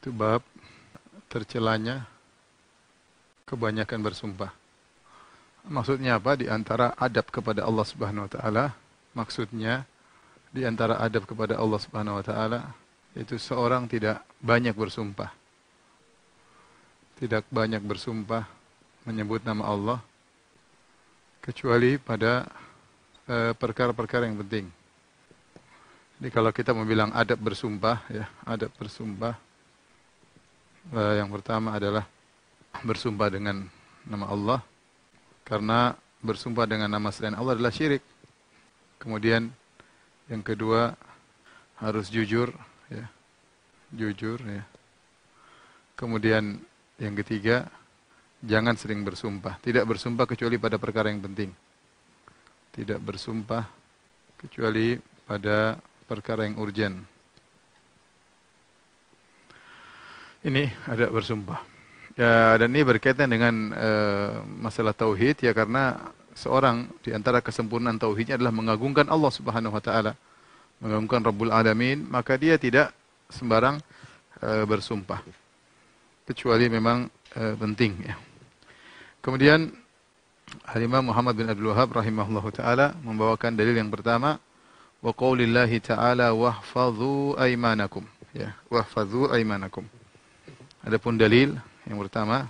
Itu bab tercelanya kebanyakan bersumpah. Maksudnya apa? Di antara adab kepada Allah Subhanahu wa taala, maksudnya di antara adab kepada Allah Subhanahu wa taala itu seorang tidak banyak bersumpah. Tidak banyak bersumpah menyebut nama Allah kecuali pada perkara-perkara yang penting. Jadi kalau kita mau bilang adab bersumpah, ya, adab bersumpah, yang pertama adalah bersumpah dengan nama Allah, karena bersumpah dengan nama selain Allah adalah syirik. Kemudian yang kedua harus jujur, ya, jujur, ya. Kemudian yang ketiga jangan sering bersumpah, tidak bersumpah kecuali pada perkara yang penting, tidak bersumpah kecuali pada perkara yang urgen. Ini ada bersumpah. Ya, dan ini berkaitan dengan masalah tauhid, ya, karena seorang di antara kesempurnaan tauhidnya adalah mengagungkan Allah Subhanahu wa taala, mengagungkan Rabbul Alamin, maka dia tidak sembarang bersumpah kecuali memang penting, ya. Kemudian Al-Imam Muhammad bin Abdul Wahhab rahimahullahu taala membawakan dalil yang pertama, wa qaulillahi ta'ala wahfadhu aymanakum, ya, wahfadhu aymanakum. Adapun dalil yang pertama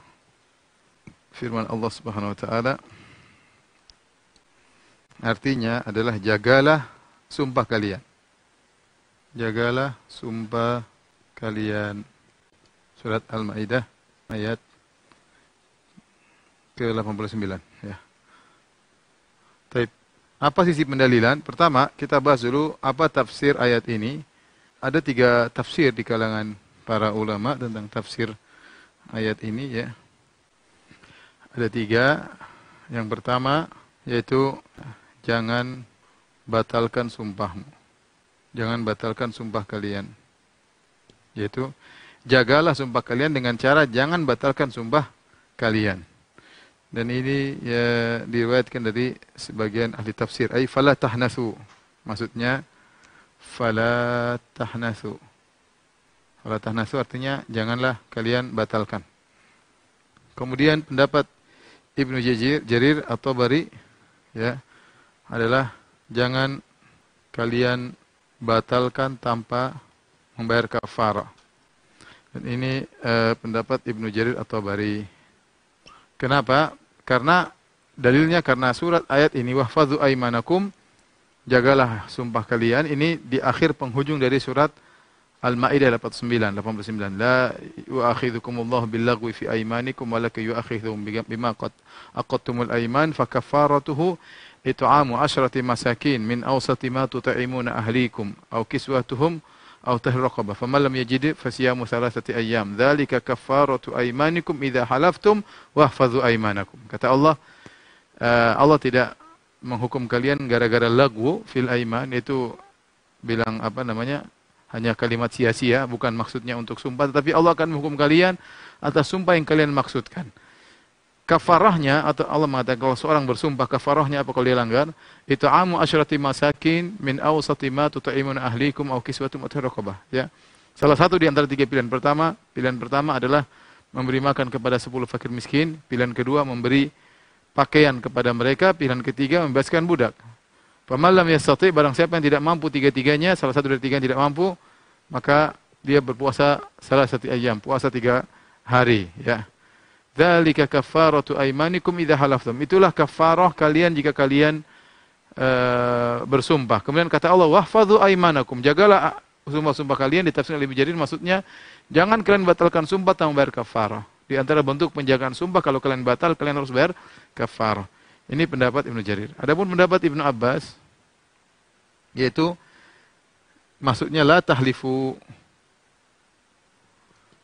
firman Allah Subhanahu wa taala, artinya adalah jagalah sumpah kalian. Jagalah sumpah kalian. Surat Al-Maidah ayat ke-89, ya. Baik. Apa sisi pendalilan? Pertama, kita bahas dulu apa tafsir ayat ini. Ada 3 tafsir di kalangan para ulama tentang tafsir ayat ini, ya. Ada 3. Yang pertama yaitu jangan batalkan sumpahmu. Jangan batalkan sumpah kalian. Yaitu jagalah sumpah kalian dengan cara jangan batalkan sumpah kalian. Dan ini, ya, diriwayatkan dari sebagian ahli tafsir. Ai fala tahnasu. Maksudnya fala tahnasu. Fala tahnasu artinya janganlah kalian batalkan. Kemudian pendapat Ibnu Jarir At-Tabari, ya, adalah jangan kalian batalkan tanpa membayar kafarah. Dan ini pendapat Ibnu Jarir At-Tabari. Kenapa? Karena dalilnya karena surat ayat ini wahfadzu aymanakum, jagalah sumpah kalian, ini di akhir penghujung dari surat Al-Maidah 89. La yu'akhidhukumullahu billaghwi fi aymanikum walakin yu'akhidhukum bima qad aqadtumul ayman fakaffaratuhu it'amu 'ashrati masakin min awsati ma tut'imuna ahlikum aw kiswatuhum aw tahrir raqabah faman lam yajid fasiyamu thalathati ayyam dzalika kaffaratu aymanikum idza halaftum wahfadzu aymanakum. Kata Allah, Allah tidak menghukum kalian gara-gara lagwu fil aiman, itu bilang apa namanya, hanya kalimat sia-sia, bukan maksudnya untuk sumpah, tetapi Allah akan menghukum kalian atas sumpah yang kalian maksudkan. Kafarahnya, atau Allah mengatakan kalau seorang bersumpah, kafarahnya apa kalau dia langgar? It'amu asyrati masakin min awsati ma tut'imuna ahlikum aw kiswatum aw raqabah, ya. Salah satu di antara 3 pilihan. Pilihan pertama adalah memberi makan kepada 10 fakir miskin, pilihan kedua memberi pakaian kepada mereka, pilihan ketiga membebaskan budak. Faman lam yastati, barang siapa yang tidak mampu 3-tiganya, salah satu dari 3 yang tidak mampu, maka dia berpuasa salah satu ayyam, puasa 3 hari, ya. Dzalika kaffaratu aymanikum idza halaftum. Itulah kafarah kalian jika kalian bersumpah. Kemudian kata Allah, wahfadzu aymanakum, jagalah sumpah-sumpah kalian. Ditafsir oleh Ibnu Jarir, maksudnya jangan kalian batalkan sumpah tanpa bayar kafarah. Di antara bentuk penjagaan sumpah, kalau kalian batal, kalian harus bayar kafarah. Ini pendapat Ibnu Jarir. Adapun pendapat Ibnu Abbas, yaitu maksudnya la tahlifu,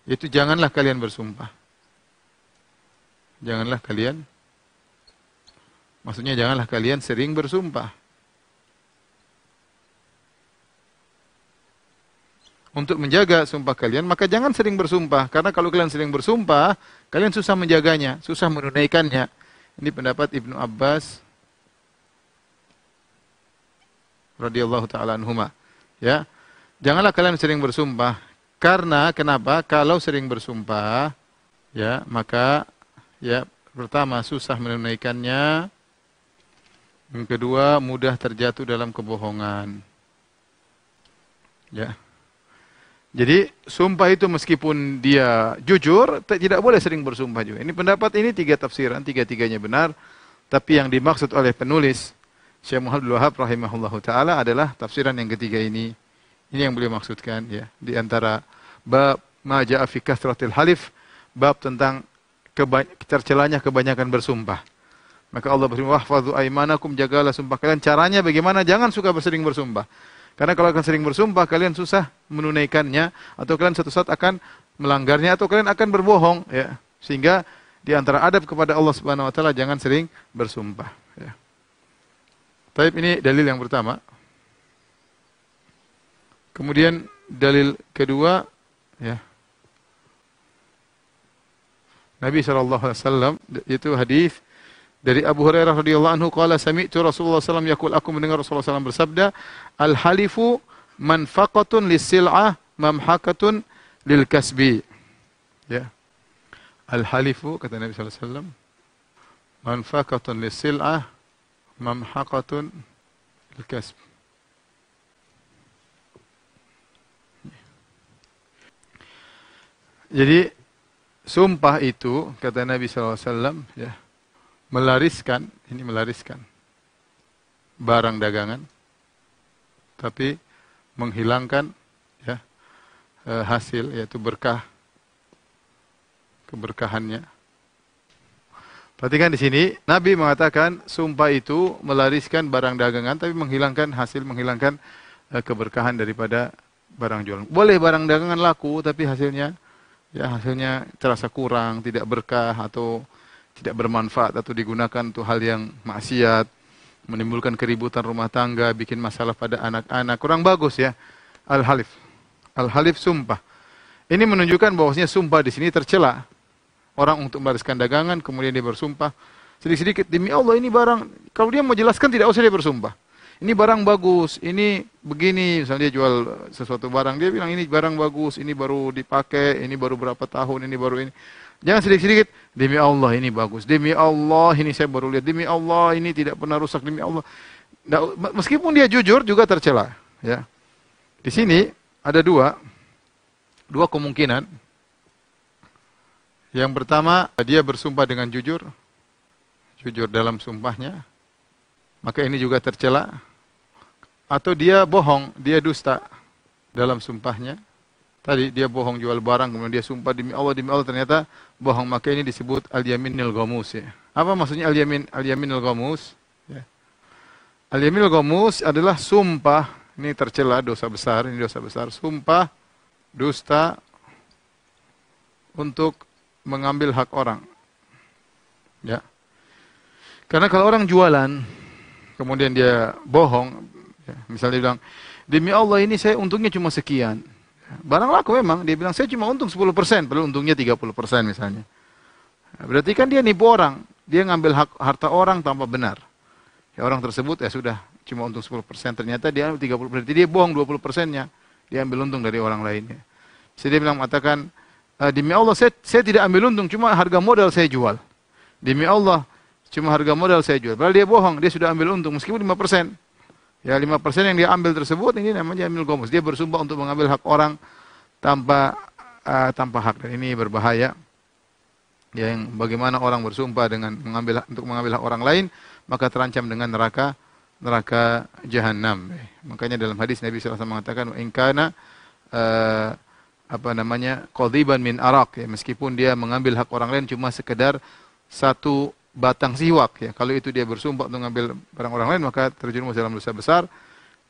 yaitu janganlah kalian bersumpah. Janganlah kalian, maksudnya janganlah kalian sering bersumpah. Untuk menjaga sumpah kalian, maka jangan sering bersumpah. Karena kalau kalian sering bersumpah, kalian susah menjaganya, susah menunaikannya. Ini pendapat Ibnu Abbas radhiyallahu taala anhuma. Ya. Janganlah kalian sering bersumpah. Karena kenapa? Kalau sering bersumpah, ya, maka ya pertama susah menunaikannya, yang kedua mudah terjatuh dalam kebohongan. Ya. Jadi sumpah itu meskipun dia jujur, tidak boleh sering bersumpah juga. Ini pendapat ini tiga tafsiran, tiga-tiganya benar. Tapi yang dimaksud oleh penulis Syekh Muhammad Abdul Wahab rahimahullahu taala adalah tafsiran yang ketiga ini. Ini yang beliau maksudkan ya. Di antara bab ma jaa fi kathratil halif, bab tentang tercelanya kebanyakan bersumpah. Maka Allah berfirman, "Wahfazu aimanakum", jagalah sumpah kalian. Caranya bagaimana? Jangan suka bersering bersumpah. Karena kalau akan sering bersumpah, kalian susah menunaikannya, atau kalian suatu saat akan melanggarnya, atau kalian akan berbohong, ya. Sehingga di antara adab kepada Allah Subhanahu wa taala jangan sering bersumpah, ya. Baik, ini dalil yang pertama. Kemudian dalil kedua, ya. Nabi sallallahu alaihi wasallam, itu hadis dari Abu Hurairah radhiyallahu anhu, qala sami'tu Rasulullah sallallahu alaihi wasallam yaqul, aku mendengar Rasulullah SAW bersabda, al-halifu manfaqatun lis-sil'ah mamhaqatun lil-kasbi. Ya. Al-halifu, kata Nabi sallallahu alaihi wasallam, manfaqatun lis-sil'ah mamhaqatun lil-kasb. Jadi sumpah itu, kata Nabi sallallahu alaihi wasallam, ya, melariskan barang dagangan, tapi menghilangkan, ya, hasil, yaitu berkah, keberkahannya. Perhatikan di sini, Nabi mengatakan sumpah itu melariskan barang dagangan, tapi menghilangkan hasil, menghilangkan keberkahan daripada barang jualan. Boleh barang dagangan laku, tapi hasilnya terasa kurang, tidak berkah, atau tidak bermanfaat, atau digunakan untuk hal yang maksiat, menimbulkan keributan rumah tangga, bikin masalah pada anak-anak, kurang bagus, ya. Al-halif. Al-halif sumpah. Ini menunjukkan bahwasanya sumpah di sini tercela. Orang untuk melariskan dagangan, kemudian dia bersumpah sedikit-sedikit, demi Allah ini barang, kalau dia mau jelaskan tidak usah dia bersumpah. Ini barang bagus, ini begini, misalnya dia jual sesuatu barang, dia bilang ini barang bagus, ini baru dipakai, ini baru berapa tahun, ini baru ini. Jangan sedikit-sedikit, demi Allah ini bagus, demi Allah ini saya baru lihat, demi Allah ini tidak pernah rusak, demi Allah. Nah, meskipun dia jujur juga tercela, ya. Di sini ada dua kemungkinan. Yang pertama, dia bersumpah dengan jujur dalam sumpahnya, maka ini juga tercela. Atau dia bohong, dia dusta dalam sumpahnya. Tadi dia bohong jual barang, kemudian dia sumpah demi Allah, ternyata bohong. Maka ini disebut al-yaminul ghamus, ya. Apa maksudnya al-yaminul ghamus? Ya. Al-yaminul ghamus adalah sumpah, ini tercela, dosa besar, sumpah dusta untuk mengambil hak orang. Ya. Karena kalau orang jualan, kemudian dia bohong, ya, misalnya dia bilang, demi Allah ini saya untungnya cuma sekian. Barang laku memang, dia bilang saya cuma untung 10%, padahal untungnya 30% misalnya. Berarti kan dia nipu orang, dia ngambil harta orang tanpa benar. Ya, orang tersebut ya sudah cuma untung 10%, ternyata dia 30%, jadi dia bohong 20%-nya, dia ambil untung dari orang lainnya. Jadi dia bilang, mengatakan, demi Allah saya tidak ambil untung, cuma harga modal saya jual. Demi Allah, cuma harga modal saya jual. Padahal dia bohong, dia sudah ambil untung meskipun 5%. Ya, 5% yang dia ambil tersebut ini namanya amil gomus. Dia bersumpah untuk mengambil hak orang tanpa hak, dan ini berbahaya. Ya, yang bagaimana orang bersumpah dengan untuk mengambil hak orang lain, maka terancam dengan neraka jahanam. Makanya dalam hadis Nabi SAW mengatakan, in kana qadhiban min arak, ya, meskipun dia mengambil hak orang lain cuma sekedar satu batang siwak, ya. Kalau itu dia bersumpah untuk mengambil barang orang lain, maka terjerumus dalam dosa besar,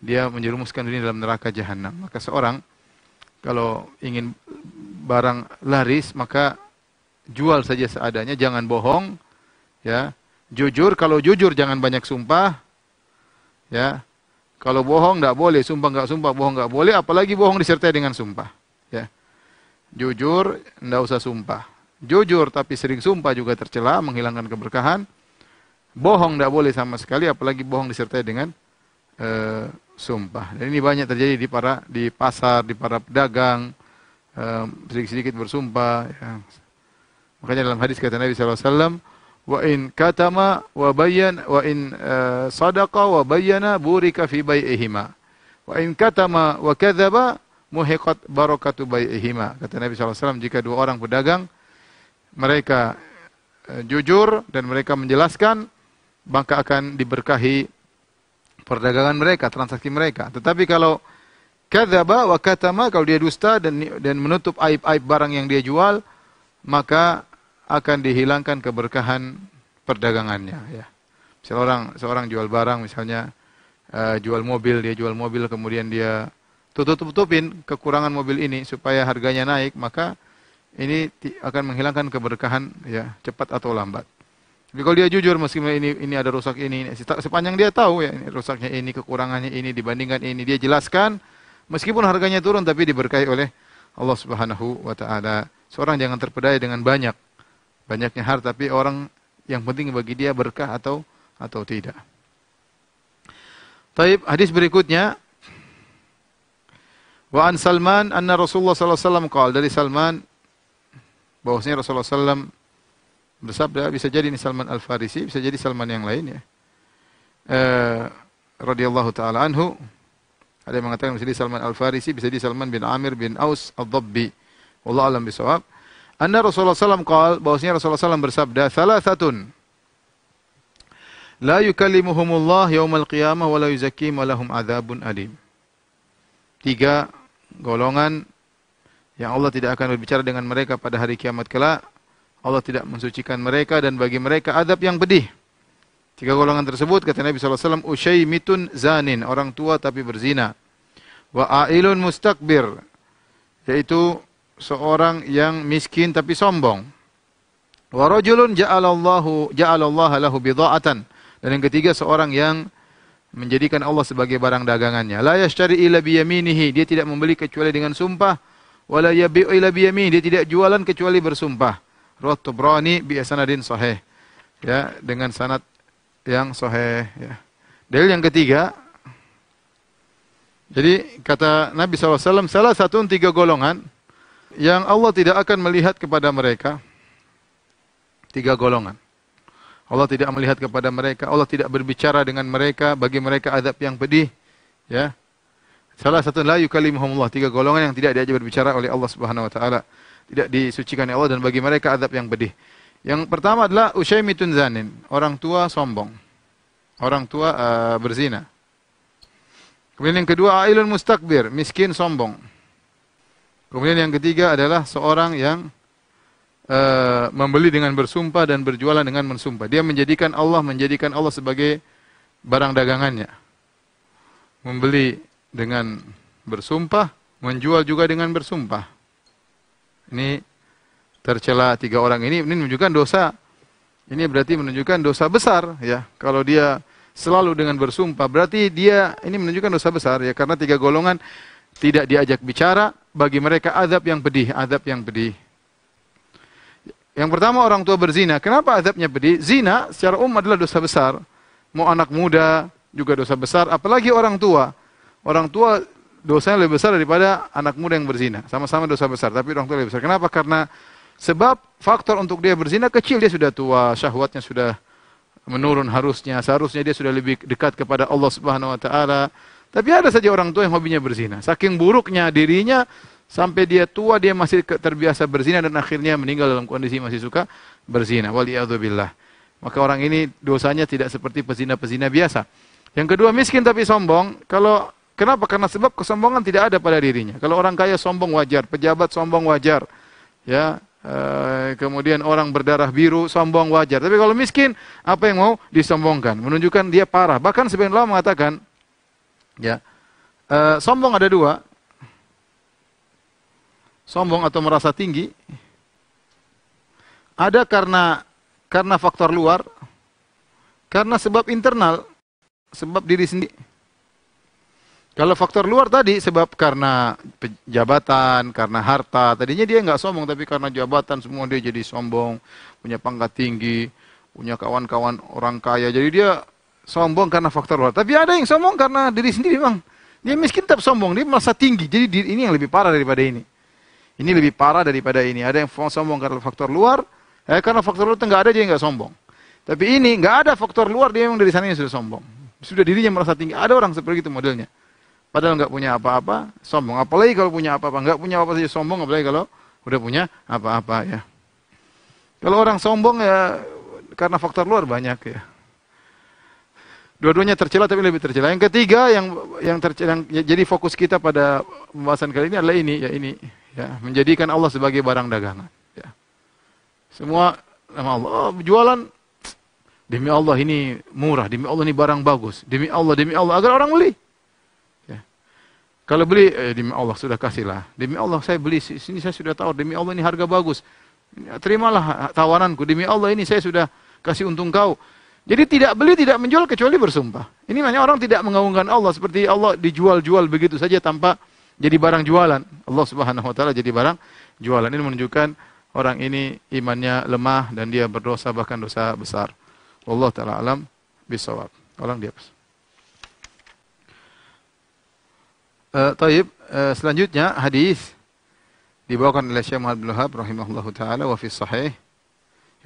dia menjerumuskan diri dalam neraka jahanam. Maka seorang kalau ingin barang laris, maka jual saja seadanya, jangan bohong, ya. Jujur, kalau jujur jangan banyak sumpah, ya. Kalau bohong enggak boleh, sumpah enggak sumpah, bohong enggak boleh, apalagi bohong disertai dengan sumpah, ya. Jujur, enggak usah sumpah. Jujur tapi sering sumpah juga tercela, menghilangkan keberkahan. Bohong tidak boleh sama sekali, apalagi bohong disertai dengan sumpah. Dan ini banyak terjadi di pasar, di para pedagang, sedikit-sedikit bersumpah. Ya. Makanya dalam hadis kata Nabi SAW, wa in katama wa bayyan wa in sadaqa wa bayyana burika fi bai'ihima. Wa in katama wa kadzaba muhiqat barakatu bai'ihima. Kata Nabi SAW, jika dua orang pedagang mereka jujur dan mereka menjelaskan, maka akan diberkahi perdagangan mereka, transaksi mereka. Tetapi kalau kadzaba wa katama, kalau dia dusta dan menutup aib-aib barang yang dia jual, maka akan dihilangkan keberkahan perdagangannya. Ya. Misalnya seorang jual barang, misalnya jual mobil, dia jual mobil kemudian dia tutupin kekurangan mobil ini supaya harganya naik, maka ini akan menghilangkan keberkahan ya, cepat atau lambat. Tapi kalau dia jujur, meskipun ini ada rusak ini, sepanjang dia tahu ya, ini rusaknya ini, kekurangannya ini dibandingkan ini, dia jelaskan, meskipun harganya turun tapi diberkahi oleh Allah Subhanahu wa taala. Seorang jangan terpedaya dengan banyaknya harta, tapi orang yang penting bagi dia berkah atau tidak. Taib, hadis berikutnya, wa an Salman anna Rasulullah sallallahu alaihi wasallam qala, dari Salman bahwasanya Rasulullah sallallahu bersabda, bisa jadi ini Salman Al-Farisi, bisa jadi Salman yang lain ya. Radhiyallahu taala anhu. Ada yang mengatakan bisa jadi Salman Al-Farisi, bisa jadi Salman bin Amir bin Aus Ad-Dabbi. Wallahu a'lam bishawab. Anna Rasulullah sallallahu qala, bahwasanya Rasulullah sallallahu bersabda, "Thalathatun la yukallimuhumullah yaumal qiyamah wa la yuzakkihim wa lahum adzabun alim." 3 golongan yang Allah tidak akan berbicara dengan mereka pada hari kiamat kelak. Allah tidak mensucikan mereka dan bagi mereka adab yang pedih. 3 golongan tersebut kata Nabi SAW, usyaimitun zanin, orang tua tapi berzina. Wa ailun mustakbir, yaitu seorang yang miskin tapi sombong. Wa rajulun ja'alallaha lahu bidha'atan, dan yang ketiga seorang yang menjadikan Allah sebagai barang dagangannya. La yashtari illa biyaminihi, dia tidak membeli kecuali dengan sumpah. Wa la yabi'u illa biyaminihi, dia tidak jualan kecuali bersumpah. Riwayat Tabrani bi sanadin sahih. Ya, dengan sanad yang sahih ya. Dalil yang ketiga. Jadi kata Nabi SAW, salah satu 3 golongan yang Allah tidak akan melihat kepada mereka. 3 golongan. Allah tidak melihat kepada mereka, Allah tidak berbicara dengan mereka, bagi mereka azab yang pedih. Ya. Salah satu la yukallimuhumullah, 3 golongan yang tidak diajak berbicara oleh Allah Subhanahu wa taala. Tidak disucikan oleh Allah dan bagi mereka azab yang pedih. Yang pertama adalah usyaimitun zanin, orang tua sombong. Orang tua berzina. Kemudian yang kedua ailun mustakbir, miskin sombong. Kemudian yang ketiga adalah seorang yang membeli dengan bersumpah dan berjualan dengan mensumpah. Dia menjadikan Allah sebagai barang dagangannya. Membeli dengan bersumpah, menjual juga dengan bersumpah. Ini tercela 3 orang ini menunjukkan dosa. Ini berarti menunjukkan dosa besar ya. Kalau dia selalu dengan bersumpah, berarti dia ini menunjukkan dosa besar ya, karena 3 golongan tidak diajak bicara, bagi mereka azab yang pedih, Yang pertama orang tua berzina. Kenapa azabnya pedih? Zina secara umum adalah dosa besar. Mau anak muda juga dosa besar, apalagi orang tua. Orang tua dosanya lebih besar daripada anak muda yang berzina. Sama-sama dosa besar, tapi orang tua lebih besar. Kenapa? Karena sebab faktor untuk dia berzina kecil, dia sudah tua, syahwatnya sudah menurun seharusnya dia sudah lebih dekat kepada Allah Subhanahu wa taala. Tapi ada saja orang tua yang hobinya berzina. Saking buruknya dirinya sampai dia tua dia masih terbiasa berzina dan akhirnya meninggal dalam kondisi masih suka berzina. Waliyadzubillah. Maka orang ini dosanya tidak seperti pezina-pezina biasa. Yang kedua miskin tapi sombong. Kenapa? Karena sebab kesombongan tidak ada pada dirinya. Kalau orang kaya sombong wajar, pejabat sombong wajar, ya, kemudian orang berdarah biru sombong wajar. Tapi kalau miskin, apa yang mau disombongkan? Menunjukkan dia parah. Bahkan sebagian ulama mengatakan, ya, sombong ada 2. Sombong atau merasa tinggi, ada karena faktor luar, karena sebab internal, sebab diri sendiri. Kalau faktor luar tadi sebab karena jabatan, karena harta, tadinya dia nggak sombong, tapi karena jabatan semua dia jadi sombong, punya pangkat tinggi, punya kawan-kawan orang kaya, jadi dia sombong karena faktor luar. Tapi ada yang sombong karena diri sendiri, bang. Dia miskin tetap sombong, dia merasa tinggi, jadi ini yang lebih parah daripada ini. Ini lebih parah daripada ini. Ada yang sombong karena faktor luar, karena faktor luar nggak ada, dia nggak sombong. Tapi ini nggak ada faktor luar, dia memang dari sananya sudah sombong. Sudah dirinya merasa tinggi. Ada orang seperti itu modelnya. Padahal nggak punya apa-apa, sombong. Apalagi kalau punya apa-apa, nggak punya apa-apa saja sombong. Apalagi kalau udah punya apa-apa ya. Kalau orang sombong ya karena faktor luar banyak ya. Dua-duanya tercela tapi lebih tercela. Yang ketiga yang tercela, jadi fokus kita pada pembahasan kali ini adalah ini ya, menjadikan Allah sebagai barang dagangan ya. Semua nama Allah, jualan demi Allah ini murah, demi Allah ini barang bagus, demi Allah agar orang beli. Ya. Kalau beli demi Allah sudah kasihlah. Demi Allah saya beli sini, saya sudah tahu demi Allah ini harga bagus. Terimalah tawaranku, demi Allah ini saya sudah kasih untung kau. Jadi tidak beli, tidak menjual kecuali bersumpah. Ini namanya orang tidak mengagungkan Allah, seperti Allah dijual-jual begitu saja tanpa jadi barang jualan. Allah Subhanahu wa taala jadi barang jualan. Ini menunjukkan orang ini imannya lemah dan dia berdosa, bahkan dosa besar. Wallahu taala alam bisawab. Orang dia. Selanjutnya hadis dibawakan oleh Syekh Muhammad bin Wahab rahimahullahu taala wa fi sahih,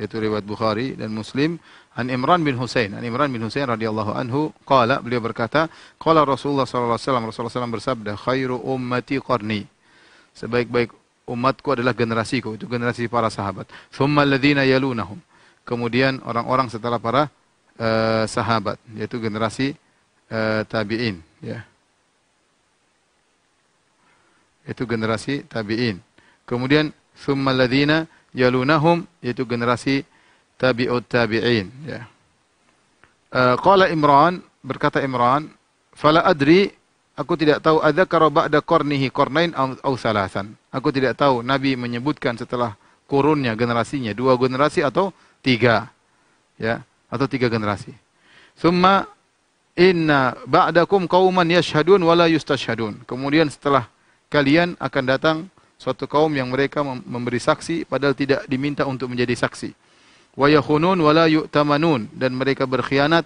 yaitu riwayat Bukhari dan Muslim, an Imran bin Husain radhiyallahu anhu qala, beliau berkata, qala Rasulullah sallallahu alaihi wasallam, Rasulullah SAW bersabda, khairu ummati qarni, sebaik-baik umatku adalah generasiku, itu generasi para sahabat. Thumma alladhina yalunahum, kemudian orang-orang setelah para sahabat, yaitu generasi tabi'in ya. Itu generasi tabi'in. Kemudian thumma alladhina yalunahum, yaitu generasi tabi'ut tabi'in ya. Qala Imran, berkata Imran, fala adri, aku tidak tahu, adzakara ba'da qarnihi qarnain aw thalathan, aku tidak tahu Nabi menyebutkan setelah kurunnya generasinya 2 generasi atau 3 ya, atau 3 generasi. Summa inna ba'dakum qauman yashhadun wa la yustashhadun, kemudian setelah kalian akan datang suatu kaum yang mereka memberi saksi padahal tidak diminta untuk menjadi saksi. Wa yakhunun wa la yu'tamanun, dan mereka berkhianat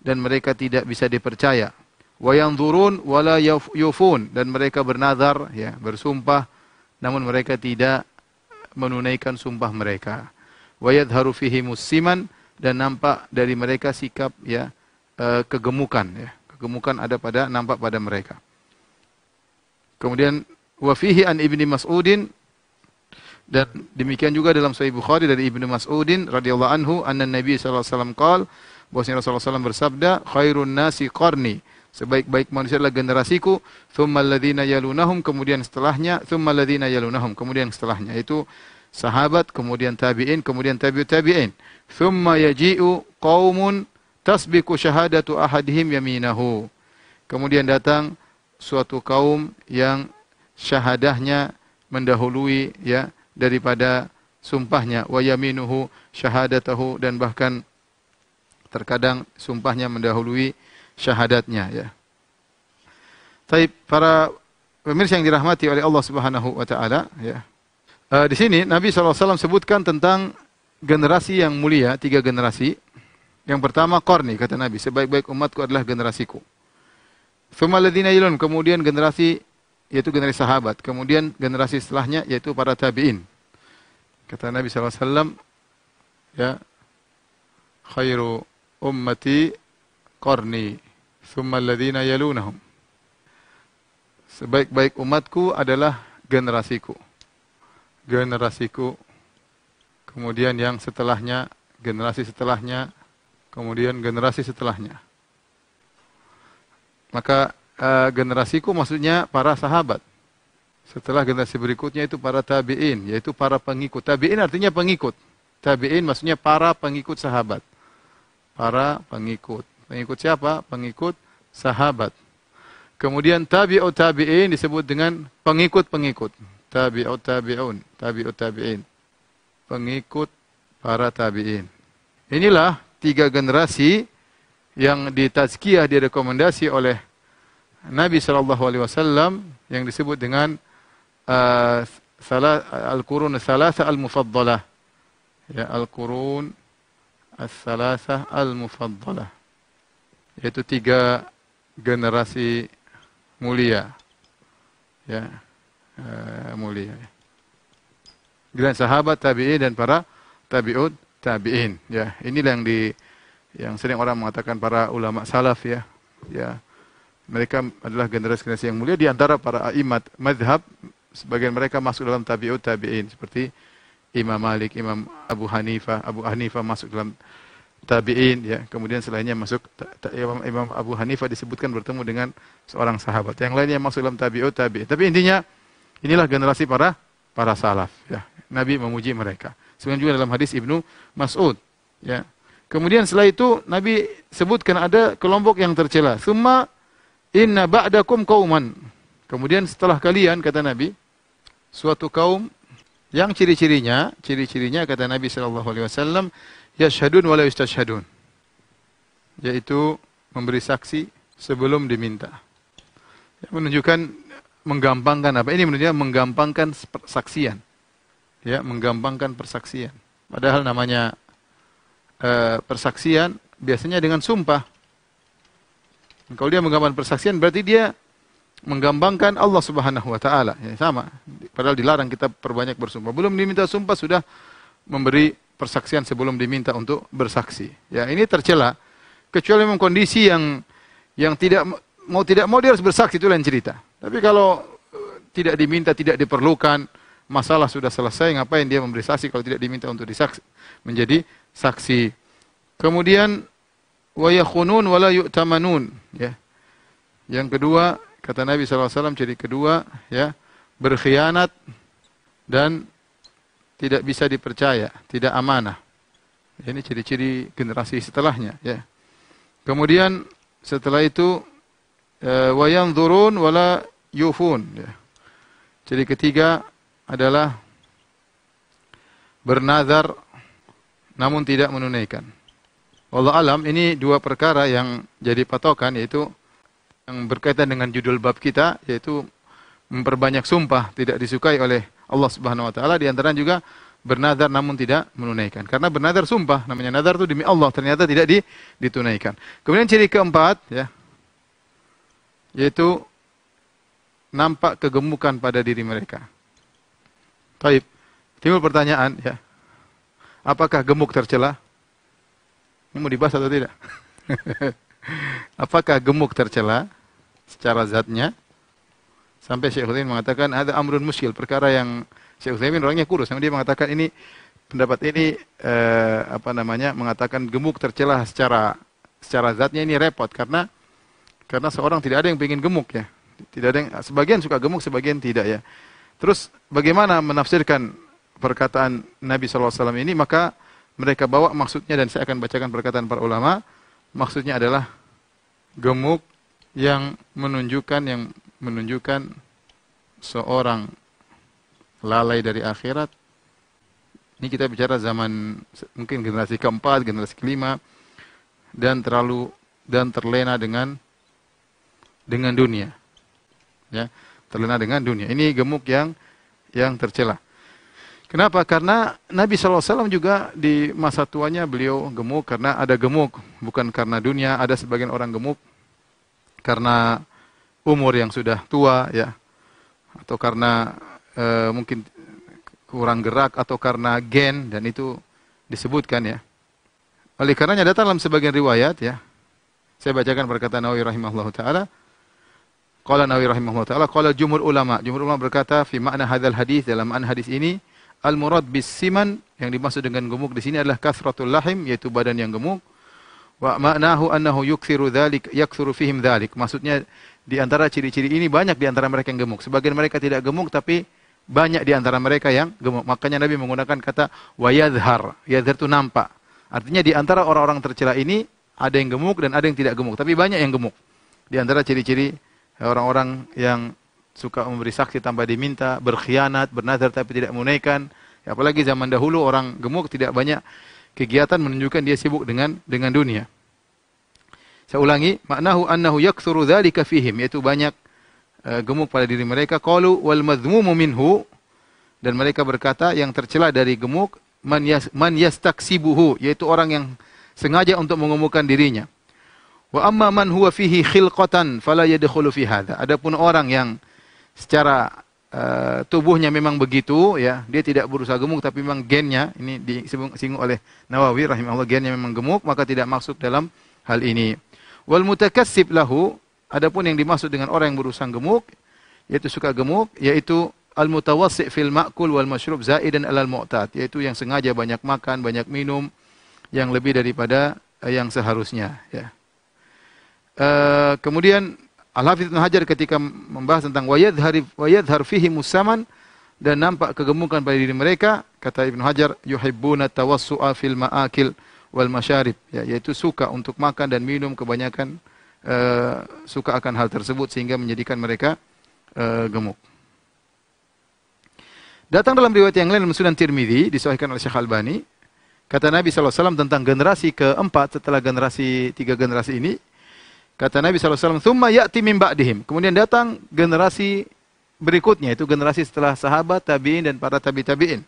dan mereka tidak bisa dipercaya. Wa yanzurun wa la yufun, dan mereka bernazar ya, bersumpah namun mereka tidak menunaikan sumpah mereka. Wa yadhharu fihi musiman, dan nampak dari mereka sikap ya kegemukan ya. Kegemukan nampak pada mereka. Kemudian wa fihi an Ibni Mas'udin, dan demikian juga dalam Sahih Bukhari dari Ibnu Mas'udin radhiyallahu anhu, anna Nabi sallallahu alaihi wasallam qaal, bahwasanya Rasulullah SAW bersabda, khairun nasi qarni, sebaik-baik manusia adalah generasiku, tsumma alladhina yalunahum, kemudian setelahnya, tsumma alladhina yalunahum, kemudian setelahnya, itu sahabat, kemudian tabi'in, kemudian tabi'ut tabi'in. Tsumma yaji'u qaumun tasbiqu syahadatu ahadihim yaminahu, kemudian datang suatu kaum yang syahadahnya mendahului ya daripada sumpahnya, wa yaminuhu syahadatahu, dan bahkan terkadang sumpahnya mendahului syahadatnya ya. Baik, para pemirsa yang dirahmati oleh Allah Subhanahu wa taala ya. Di sini Nabi SAW sebutkan tentang generasi yang mulia, 3 generasi. Yang pertama qarni, kata Nabi, sebaik-baik umatku adalah generasiku. Tsumma alladziina yalun, kemudian generasi, yaitu generasi sahabat. Kemudian generasi setelahnya yaitu para tabi'in. Kata Nabi SAW, ya, khairu ummati qarni, thumma alladhina yalunahum. Sebaik-baik umatku adalah generasiku. Generasiku. Kemudian yang setelahnya, generasi setelahnya, kemudian generasi setelahnya. Maka generasiku maksudnya para sahabat. Setelah generasi berikutnya itu para tabi'in, yaitu para pengikut. Tabi'in artinya pengikut. Tabi'in maksudnya para pengikut sahabat. Para pengikut. Pengikut siapa? Pengikut sahabat. Kemudian tabi'ut tabi'in disebut dengan pengikut-pengikut. Tabi'ut tabi'un, tabi'ut tabi'in. Pengikut para tabi'in. Inilah 3 generasi yang ditazkiyah, direkomendasi oleh Nabi SAW yang disebut dengan al-qurun ats-tsalatsa al-mufaddalah. Ya, al-qurun ats-tsalatsa al-mufaddalah. Yaitu 3 generasi mulia. Ya, mulia. Giliran sahabat, tabi'in dan para tabi'ut tabi'in. Ya, inilah yang sering orang mengatakan para ulama salaf ya. Ya. Mereka adalah generasi-generasi yang mulia di antara para a'immat mazhab. Sebagian mereka masuk dalam tabi'ut tabi'in seperti Imam Malik, Imam Abu Hanifah masuk dalam tabi'in ya. Kemudian selainnya masuk Imam Abu Hanifah disebutkan bertemu dengan seorang sahabat. Yang lainnya masuk dalam tabi'ut tabi'in. Tapi intinya inilah generasi para salaf ya. Nabi memuji mereka. Sebenarnya juga dalam hadis Ibnu Mas'ud ya. Kemudian setelah itu Nabi sebutkan ada kelompok yang tercela. Summa inna ba'dakum qauman. Kemudian setelah kalian kata Nabi suatu kaum yang ciri-cirinya kata Nabi sallallahu alaihi wasallam yashhadun wa la yustashhadun. Yaitu memberi saksi sebelum diminta. Menunjukkan menggampangkan apa? Ini menunjukkan menggampangkan persaksian. Ya, menggampangkan persaksian. Padahal namanya persaksian biasanya dengan sumpah. Kalau dia menggampangkan persaksian berarti dia menggampangkan Allah Subhanahu wa taala. Ya, sama. Padahal dilarang kita perbanyak bersumpah. Belum diminta sumpah sudah memberi persaksian sebelum diminta untuk bersaksi. Ya, ini tercela. Kecuali memang kondisi yang tidak mau dia harus bersaksi, itu lain cerita. Tapi kalau tidak diminta, tidak diperlukan, masalah sudah selesai, ngapain dia memberi saksi kalau tidak diminta untuk menjadi saksi. Kemudian wa yakhunun wa la yu'tamanun ya. Yang kedua, kata Nabi SAW, ciri kedua ya, berkhianat dan tidak bisa dipercaya, tidak amanah. Ini ciri-ciri generasi setelahnya ya. Kemudian setelah itu wa yanzurun wa la yufun ya. Ciri ketiga adalah bernazar namun tidak menunaikan. Wallahu alam, ini dua perkara yang jadi patokan, yaitu yang berkaitan dengan judul bab kita, yaitu memperbanyak sumpah tidak disukai oleh Allah Subhanahu wa taala, di antara juga bernazar namun tidak menunaikan. Karena bernazar sumpah, namanya nazar itu demi Allah, ternyata tidak ditunaikan. Kemudian ciri keempat ya, yaitu nampak kegemukan pada diri mereka. Baik, timbul pertanyaan ya. Apakah gemuk tercela? Ini mau dibahas atau tidak? Apakah gemuk tercela secara zatnya? Sampai Syekh Utsaimin mengatakan ada amrun muskil, perkara yang Syekh Utsaimin orangnya kurus, yang dia mengatakan ini pendapat ini mengatakan gemuk tercela secara zatnya ini repot karena seorang tidak ada yang ingin gemuk ya. Tidak ada yang, sebagian suka gemuk, sebagian tidak ya. Terus bagaimana menafsirkan perkataan Nabi SAW ini? Maka mereka bawa maksudnya, dan saya akan bacakan perkataan para ulama. Maksudnya adalah gemuk yang menunjukkan seorang lalai dari akhirat. Ini kita bicara zaman mungkin generasi keempat, generasi kelima, dan terlena dengan dunia. Ya, terlena dengan dunia. Ini gemuk yang tercela. Kenapa? Karena Nabi SAW juga di masa tuanya beliau gemuk, karena ada gemuk bukan karena dunia. Ada sebagian orang gemuk karena umur yang sudah tua ya, atau karena mungkin kurang gerak, atau karena gen, dan itu disebutkan ya. Oleh karenanya datang dalam sebagian riwayat ya. Saya bacakan perkataan Nawawi rahimahullah taala. Qala Nawawi rahimahullah taala, qala jumhur ulama berkata fi makna hadzal hadis, dalam makna hadis ini, al-murad bis siman, yang dimaksud dengan gemuk di sini adalah kasratul lahim, yaitu badan yang gemuk. Wa ma'nahu annahu yakthuru fihim dzalik. Maksudnya di antara ciri-ciri ini banyak di antara mereka yang gemuk. Sebagian mereka tidak gemuk, tapi banyak di antara mereka yang gemuk. Makanya Nabi menggunakan kata wa yadhhar. Yadhhar itu nampak. Artinya di antara orang-orang tercela ini ada yang gemuk dan ada yang tidak gemuk, tapi banyak yang gemuk. Di antara ciri-ciri orang-orang yang suka memberi saksi tanpa diminta, berkhianat, bernazar tapi tidak menunaikan. Ya, apalagi zaman dahulu orang gemuk tidak banyak kegiatan, menunjukkan dia sibuk dengan dunia. Saya ulangi, maknahu annahu yaktsuru dzalika fihim, yaitu banyak gemuk pada diri mereka. Qalu wal madhmumu minhu, dan mereka berkata yang tercela dari gemuk, man yastaksibuhu, yaitu orang yang sengaja untuk mengemukkan dirinya. Wa amma man huwa fihi khilqatan fala yadkhulu fi hadza. Adapun orang yang secara tubuhnya memang begitu, ya, dia tidak berusaha gemuk, tapi memang gennya, ini disinggung oleh Nawawi rahimahullah, gennya memang gemuk, maka tidak masuk dalam hal ini. Wal mutakassib lahu, adapun yang dimaksud dengan orang yang berusaha gemuk, yaitu suka gemuk, yaitu al mutawassi' fil ma'kul wal masyrub zaidan alal mu'tad, yaitu yang sengaja banyak makan, banyak minum, yang lebih daripada yang seharusnya, ya. Kemudian Al-Hafidz Ibnu Hajar ketika membahas tentang wayadhar fihi musaman, dan nampak kegemukan pada diri mereka, kata Ibnu Hajar, yuhibbuna tawassu'a fil ma'akil wal masyarib, ya, yaitu suka untuk makan dan minum, kebanyakan suka akan hal tersebut sehingga menjadikan mereka gemuk. Datang dalam riwayat yang lain dalam Sunan Tirmidzi disahihkan oleh Syekh Albani, kata Nabi SAW tentang generasi keempat setelah tiga generasi ini. Kata Nabi SAW, "Tsumma ya'ti min ba'dihim." Kemudian datang generasi berikutnya, itu generasi setelah sahabat, tabi'in dan para tabi'in.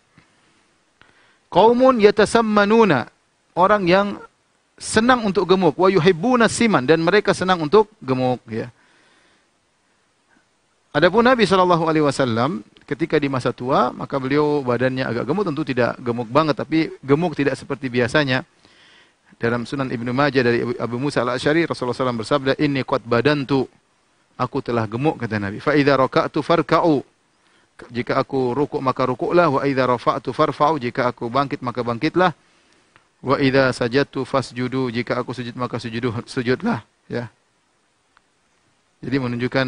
Qaumun yatasammanuna, orang yang senang untuk gemuk, wa yuhibbuna siman, dan mereka senang untuk gemuk, ya. Adapun Nabi SAW ketika di masa tua, maka beliau badannya agak gemuk, tentu tidak gemuk banget, tapi gemuk tidak seperti biasanya. Dalam Sunan Ibnu Majah dari Abu Musa Al-Asy'ari, Rasulullah SAW bersabda, "Inni qad badantu." Aku telah gemuk, kata Nabi. "Fa idza raka'tu farka'u." Jika aku rukuk maka rukuklah, wa idza rafa'tu farfa'u. Jika aku bangkit maka bangkitlah. Wa idza sajadtu fasjudu. Jika aku sujud maka sujudlah, ya. Jadi menunjukkan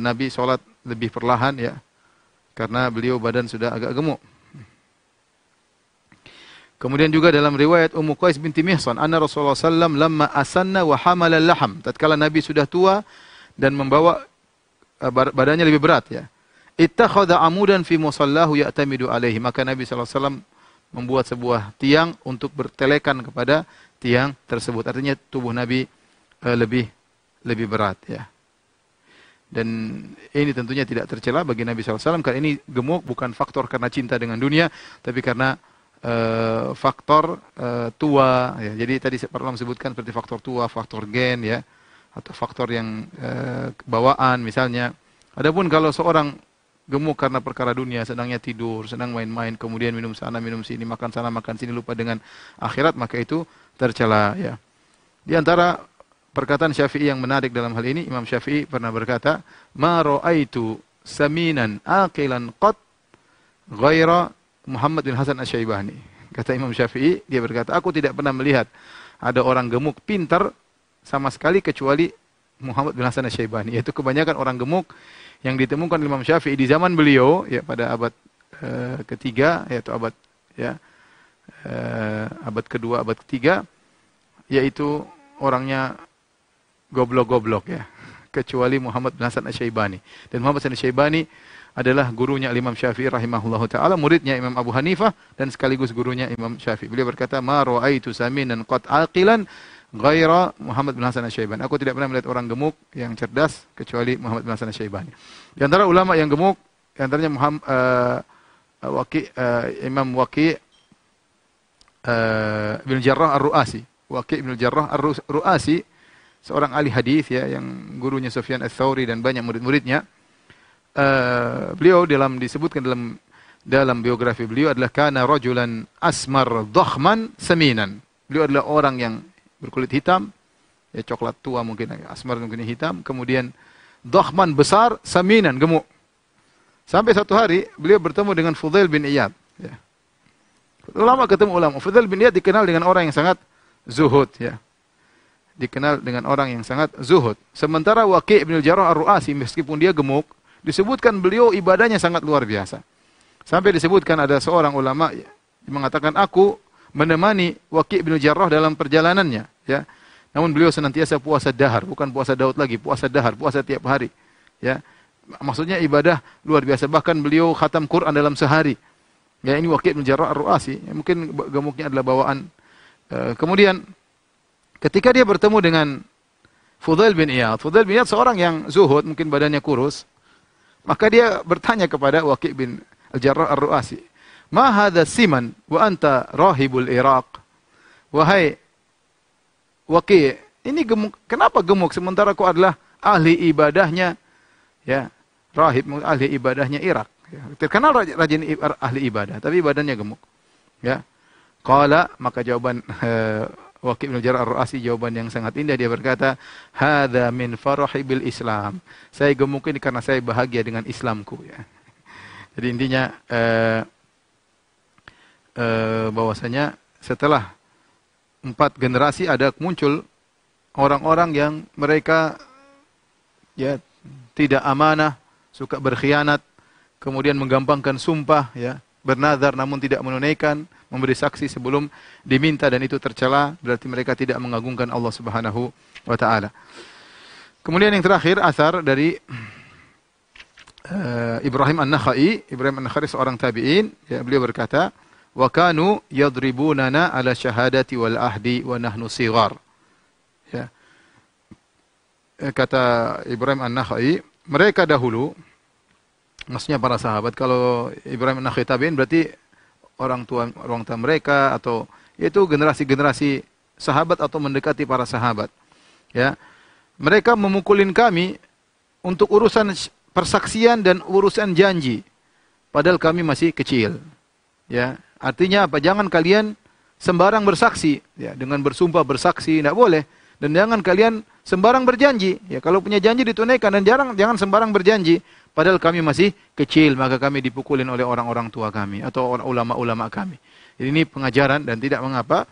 Nabi salat lebih perlahan, ya. Karena beliau badan sudah agak gemuk. Kemudian juga dalam riwayat Ummu Qais binti Mihsan, anna Rasulullah sallam lamma asanna wa hamala laham. Tatkala Nabi sudah tua dan membawa badannya lebih berat, ya. Ittakhadha amudan fi musallahu ya'tamidu alaihi. Maka Nabi SAW membuat sebuah tiang untuk bertelekan kepada tiang tersebut. Artinya tubuh Nabi lebih berat, ya. Dan ini tentunya tidak tercela bagi Nabi SAW, karena ini gemuk bukan faktor karena cinta dengan dunia, tapi karena faktor tua, ya. Jadi tadi pernah sebutkan seperti faktor tua, faktor gen, ya, atau faktor yang bawaan misalnya. Adapun kalau seorang gemuk karena perkara dunia, senangnya tidur, senang main-main, kemudian minum sana minum sini, makan sana makan sini, lupa dengan akhirat, maka itu tercela, ya. Di antara perkataan Syafi'i yang menarik dalam hal ini, Imam Syafi'i pernah berkata, "Ma ra'aitu saminan aqilan qat ghaira Muhammad bin Hasan Asy-Syaibani." Kata Imam Syafi'i, dia berkata, "Aku tidak pernah melihat ada orang gemuk pintar sama sekali kecuali Muhammad bin Hasan Asy-Syaibani." Yaitu kebanyakan orang gemuk yang ditemukan Imam Syafi'i di zaman beliau, ya, pada abad ketiga, yaitu abad kedua, abad ketiga, yaitu orangnya goblok-goblok, ya, kecuali Muhammad bin Hasan Asy-Syaibani. Dan Muhammad bin Hasan Asy-Syaibani adalah gurunya Imam Syafi'i rahimahullahu taala, muridnya Imam Abu Hanifah dan sekaligus gurunya Imam Syafi'i. Beliau berkata, "Ma ra'aitu saminan qat aqilan ghaira Muhammad bin Hasan Asy-Syaibani." Aku tidak pernah melihat orang gemuk yang cerdas kecuali Muhammad bin Hasan Asy-Syaibani. Di antara ulama yang gemuk, di antaranya Imam Waqi' bin Jarrah Ar-Ru'asi. Waqi' bin Jarrah Ar-Ru'asi, seorang ahli hadis, ya, yang gurunya Sufyan Ats-Tsauri dan banyak murid-muridnya. Beliau disebutkan dalam biografi beliau adalah kana rajulan asmar dhakhman saminan. Beliau adalah orang yang berkulit hitam, ya, coklat tua mungkin, asmar mungkin hitam, kemudian dhakhman besar, saminan gemuk. Sampai satu hari beliau bertemu dengan Fudail bin Iyad, ya. Ulama ketemu ulama. Fudail bin Iyad dikenal dengan orang yang sangat zuhud, ya. Dikenal dengan orang yang sangat zuhud. Sementara Waqi' bin Jarrah Ar-Ru'asi, meskipun dia gemuk, disebutkan beliau ibadahnya sangat luar biasa. Sampai disebutkan ada seorang ulama yang mengatakan, "Aku menemani Waqi' bin Jarrah dalam perjalanannya, ya. Namun beliau senantiasa puasa dahar, bukan puasa Daud lagi, puasa dahar, puasa tiap hari, ya. Maksudnya ibadah luar biasa. Bahkan beliau khatam Quran dalam sehari. Ya, ini Waqi' bin Jarrah Ar-Ru'asi. Ya, mungkin gemuknya adalah bawaan. Kemudian ketika dia bertemu dengan Fudail bin Iyad seorang yang zuhud, mungkin badannya kurus. Maka dia bertanya kepada Waqi' bin Al-Jarrah Ar-Ru'asi, "Ma hadha siman wa anta rahibul Iraq?" Wahai Waqi', ini gemuk, kenapa gemuk sementara kau adalah ahli ibadahnya, ya, rahib, ahli ibadahnya Irak. Ya. Terkenal rajin ahli ibadah, tapi badannya gemuk. Ya. Qala, maka jawaban Waqi' bin Jarrah Ar-Ru'asi, jawaban yang sangat indah, dia berkata, "Hadza min farahi bil Islam." Saya gemuk ini karena saya bahagia dengan Islamku, ya. Jadi intinya bahwasanya setelah 4 generasi ada muncul orang-orang yang mereka ya tidak amanah, suka berkhianat, kemudian menggampangkan sumpah, ya, bernazar namun tidak menunaikan, memberi saksi sebelum diminta, dan itu tercela, berarti mereka tidak mengagungkan Allah Subhanahu wa taala. Kemudian yang terakhir, asar dari Ibrahim An-Nakhai. Ibrahim An-Nakhai seorang tabi'in, ya, beliau berkata, "Wa kanu yadribunana ala syahadati wal ahdi wa nahnu sighar." Ya. Kata Ibrahim An-Nakhai, mereka dahulu, maksudnya para sahabat, kalau Ibrahim An-Nakhai tabi'in berarti orang tua mereka, atau yaitu generasi-generasi sahabat atau mendekati para sahabat. Ya. Mereka memukulin kami untuk urusan persaksian dan urusan janji, padahal kami masih kecil. Ya, artinya apa? Jangan kalian sembarang bersaksi, ya, dengan bersumpah bersaksi tidak boleh, dan jangan kalian sembarang berjanji. Ya, kalau punya janji ditunaikan, dan jangan sembarang berjanji. Padahal kami masih kecil, maka kami dipukulin oleh orang-orang tua kami atau ulama-ulama kami. Jadi ini pengajaran, dan tidak mengapa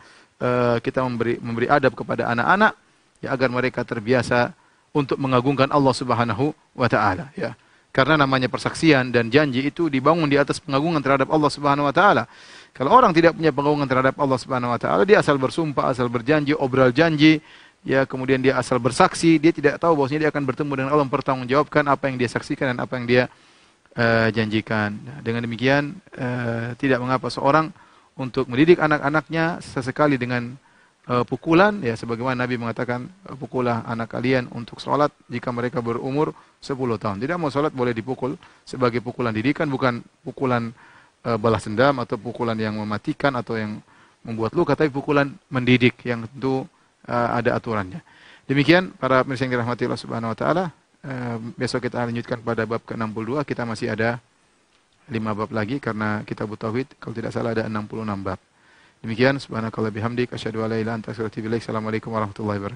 kita memberi adab kepada anak-anak, ya, agar mereka terbiasa untuk mengagungkan Allah Subhanahu wa taala, ya. Karena namanya persaksian dan janji itu dibangun di atas pengagungan terhadap Allah Subhanahu wa taala. Kalau orang tidak punya pengagungan terhadap Allah Subhanahu wa taala, dia asal bersumpah, asal berjanji, obral janji, ya, kemudian dia asal bersaksi, dia tidak tahu bahwasanya dia akan bertemu dengan Allah, mempertanggungjawabkan apa yang dia saksikan dan apa yang dia janjikan. Nah, dengan demikian tidak mengapa seorang untuk mendidik anak-anaknya sesekali dengan pukulan, ya, sebagaimana Nabi mengatakan, pukullah anak kalian untuk sholat jika mereka berumur 10 tahun. Tidak mau sholat boleh dipukul sebagai pukulan didikan, bukan pukulan balas dendam atau pukulan yang mematikan atau yang membuat luka, tapi pukulan mendidik yang tentu ada aturannya. Demikian para pemirsa yang dirahmati Allah Subhanahu wa taala. Besok kita lanjutkan pada bab ke-62. Kita masih ada 5 bab lagi karena kitab tauhid kalau tidak salah ada 66 bab. Demikian, subhanakallah bihamdik asyhadu an la ilaha illa anta astaghfiruka wa atubu ilaik. Assalamualaikum warahmatullahi wabarakatuh.